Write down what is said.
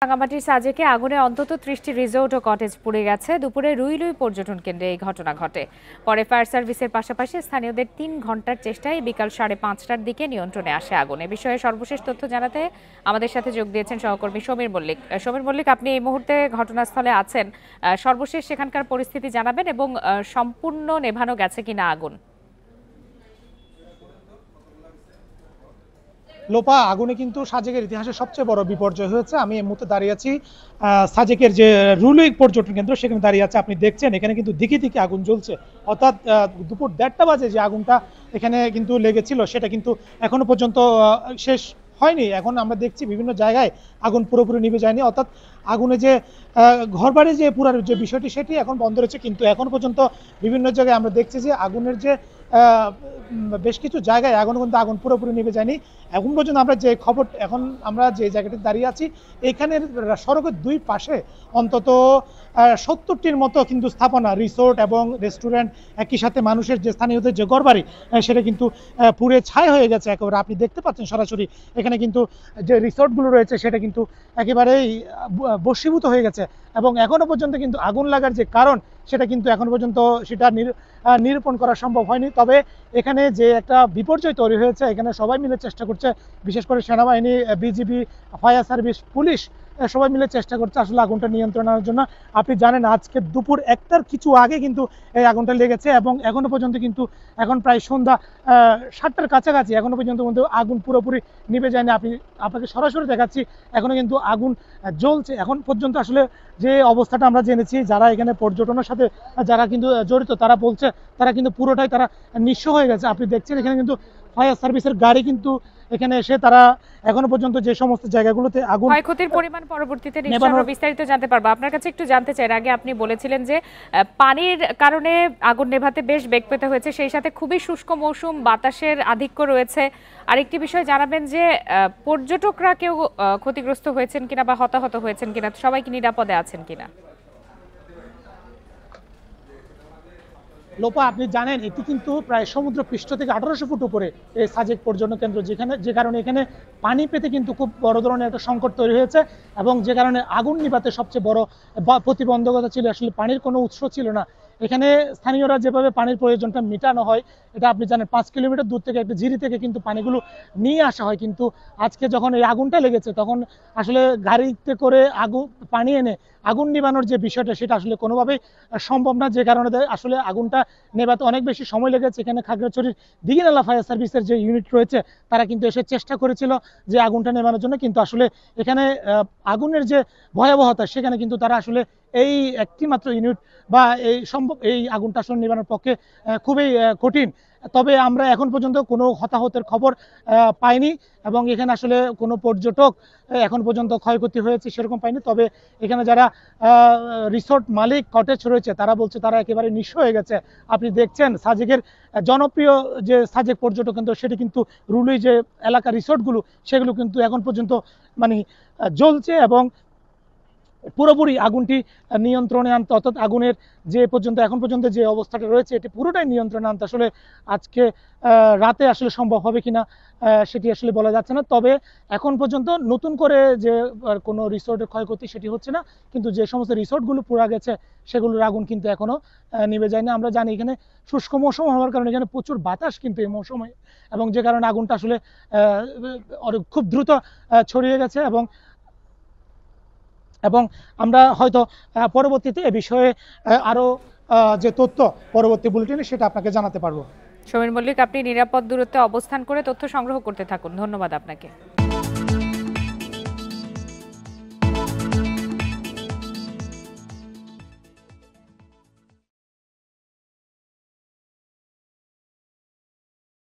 রাঙামাটির সাজেকে আগুনে অন্তত ৩০টি রিসোর্ট ও কটেজ পুড়ে গেছে। দুপুরে রুইলুই পর্যটন কেন্দ্রে এই ঘটনা ঘটে। পরে ফায়ার সার্ভিসের পাশাপাশি স্থানীয়দের ৩ ঘন্টার চেষ্টায় বিকাল ৫:৩০টার দিকে নিয়ন্ত্রণে আসে আগুন। এ বিষয়ে সর্বশেষ তথ্য জানাতে আমাদের সাথে যোগ দিয়েছেন সহকর্মী সমীর মল্লিক। সমীর মল্লিক, আপনি এই মুহূর্তে ঘটনাস্থলে আছেন। সর্বশেষ সেখানকার পরিস্থিতি জানাবেন এবং সম্পূর্ণ নেভানো গেছে কিনা আগুন। লোপা, আগুনে কিন্তু সাজেকের ইতিহাসে সবচেয়ে বড় বিপর্যয় হয়েছে। আমি এই মুহূর্তে দাঁড়িয়ে আছি সাজেকের যে রুইলুই পর্যটন কেন্দ্র, সেখানে দাঁড়িয়ে আছে। আপনি দেখছেন এখানে কিন্তু দিকে দিকে আগুন জ্বলছে, অর্থাৎ দুপুর ১:৩০টা বাজে যে আগুনটা এখানে কিন্তু লেগেছিল সেটা কিন্তু এখনো পর্যন্ত শেষ হয়নি। এখন আমরা দেখছি বিভিন্ন জায়গায় আগুন পুরোপুরি নিভে যায়নি, অর্থাৎ আগুনে যে ঘরবাড়ি যে পুরার যে বিষয়টি সেটি এখন বন্ধ রয়েছে। কিন্তু এখন পর্যন্ত বিভিন্ন জায়গায় আমরা দেখছি যে আগুনের যে বেশ কিছু জায়গায় আগুন পুরোপুরি নিভে যায়নি। এখন পর্যন্ত আমরা যে খবর, এখন আমরা যে জায়গাটি দাঁড়িয়ে আছি এখানের সড়কের দুই পাশে অন্তত ৭০টির মতো কিন্তু স্থাপনা, রিসোর্ট এবং রেস্টুরেন্ট, একই সাথে মানুষের যে স্থানীয়দের যে ঘরবাড়ি সেটা কিন্তু পুড়ে ছাই হয়ে গেছে একেবারে। আপনি দেখতে পাচ্ছেন সরাসরি এখানে কিন্তু যে রিসোর্টগুলো রয়েছে সেটা কিন্তু একেবারেই বশীভূত হয়ে গেছে। এবং এখনো পর্যন্ত কিন্তু আগুন লাগার যে কারণ সেটা কিন্তু এখন পর্যন্ত সেটা নিরূপণ করা সম্ভব হয়নি। তবে এখানে যে একটা বিপর্যয় তৈরি হয়েছে, এখানে সবাই মিলে চেষ্টা করছে, বিশেষ করে সেনাবাহিনী, বিজিবি, ফায়ার সার্ভিস, পুলিশ সবাই মিলে চেষ্টা করছে আসলে আগুনটা নিয়ন্ত্রণ আনার জন্য। আপনি জানেন আজকে দুপুর ১টার কিছু আগে কিন্তু এই আগুনটা লেগেছে এবং এখনো পর্যন্ত কিন্তু এখন প্রায় সন্ধ্যা ৭টার কাছাকাছি, এখনো পর্যন্ত কিন্তু আগুন পুরোপুরি নিভে যায়নি। আপনাকে সরাসরি দেখাচ্ছি এখনো কিন্তু আগুন জ্বলছে। এখন পর্যন্ত আসলে যে অবস্থাটা আমরা জেনেছি, যারা এখানে পর্যটনের সাথে যারা কিন্তু জড়িত তারা বলছে তারা কিন্তু পুরোটাই তারা নিঃস্ব হয়ে গেছে। আপনি দেখছেন এখানে কিন্তু ফায়ার সার্ভিসের গাড়ি কিন্তু এখানে এসে তারা এখনো পর্যন্ত যে সমস্ত জায়গাগুলোতে আগুন ক্ষয়ক্ষতির পরিমাণ পরবর্তীতে নিশ্চয়ই আমরা বিস্তারিত জানতে পারবো। আপনার কাছে একটু জানতে চাই, আগে আপনি বলেছিলেন যে পানির কারণে আগুন নেভাতে বেশ বেগ পেতে হয়েছে, সেই সাথে খুবই শুষ্ক মৌসুম, বাতাসের আধিক্য রয়েছে। আরেকটি বিষয় জানাবেন যে পর্যটকরা কেউ ক্ষতিগ্রস্ত হয়েছেন কিনা বা হতাহত হয়েছেন কিনা, সবাই কি নিরাপদে আছেন কিনা? লোপা, আপনি জানেন এটি কিন্তু প্রায় সমুদ্র পৃষ্ঠ থেকে ১৮০০ ফুট উপরে এই সাজেক পর্যটন কেন্দ্র, যে কারণে এখানে পানি পেতে কিন্তু খুব বড় ধরনের একটা সংকট তৈরি হয়েছে এবং যে কারণে আগুন নিভাতে সবচেয়ে বড় প্রতিবন্ধকতা ছিল আসলে পানির কোনো উৎস ছিল না। এখানে স্থানীয়রা যেভাবে পানির প্রয়োজনটা মেটানো হয়, এটা আপনি জানেন ৫ কিলোমিটার দূর থেকে একটা ঝিরি থেকে কিন্তু পানিগুলো নিয়ে আসা হয়। কিন্তু আজকে যখন এই আগুনটা লেগেছে তখন আসলে গাড়িতে করে পানি এনে আগুন নিভানোর যে বিষয়টা সেটা আসলে কোনোভাবেই সম্ভব না, যে কারণে আসলে আগুনটা নেভাতে অনেক বেশি সময় লেগেছে। এখানে খাগড়াছড়ির দিঘিনালা ফায়ার সার্ভিসের যে ইউনিট রয়েছে তারা কিন্তু এসে চেষ্টা করেছিল যে আগুনটা নেভানোর জন্য, কিন্তু আসলে এখানে আগুনের যে ভয়াবহতা সেখানে কিন্তু তারা আসলে এই একটি মাত্র ইউনিট বা এই আগুনটা আসলে নেভানোর পক্ষে খুবই কঠিন। তবে আমরা এখন পর্যন্ত কোনো হতাহতের খবর পাইনি এবং এখানে আসলে কোনো পর্যটক এখন পর্যন্ত ক্ষয়ক্ষতি হয়েছে সেরকম পাইনি। তবে এখানে যারা রিসোর্ট মালিক, কটেজ রয়েছে তারা বলছে তারা একেবারে নিঃস্ব হয়ে গেছে। আপনি দেখছেন সাজেকের জনপ্রিয় যে সাজেক পর্যটন কেন্দ্র সেটি কিন্তু রুইলুই যে এলাকা রিসোর্টগুলো সেগুলো কিন্তু এখন পর্যন্ত মানে জ্বলছে এবং পুরোপুরি আগুনটি নিয়ন্ত্রণে আনতে, অর্থাৎ আগুনের যে এখন পর্যন্ত যে অবস্থাটা রয়েছে এটি পুরোটাই নিয়ন্ত্রণে আনতে আসলে আজকে রাতে আসলে সম্ভব হবে কিনা সেটি আসলে বলা যাচ্ছে না। তবে এখন পর্যন্ত নতুন করে যে কোনো রিসোর্টের ক্ষয়ক্ষতি সেটি হচ্ছে না, কিন্তু যে সমস্ত রিসোর্টগুলো পুড়ে গেছে সেগুলোর আগুন কিন্তু এখনো নিভে যায়নি। আমরা জানি এখানে শুষ্ক মৌসুম হওয়ার কারণে এখানে প্রচুর বাতাস কিন্তু এই মৌসুমে, এবং যে কারণে আগুনটা আসলে খুব দ্রুত ছড়িয়ে গেছে এবং আমরা হয়তো পরবর্তীতে এ বিষয়ে আরো যে তথ্য পরবর্তী বুলেটিনে সেটা আপনাকে জানাতে পারবো। সমীর মল্লিক, আপনি নিরাপদ দূরত্বে অবস্থান করে তথ্য সংগ্রহ করতে থাকুন। ধন্যবাদ আপনাকে।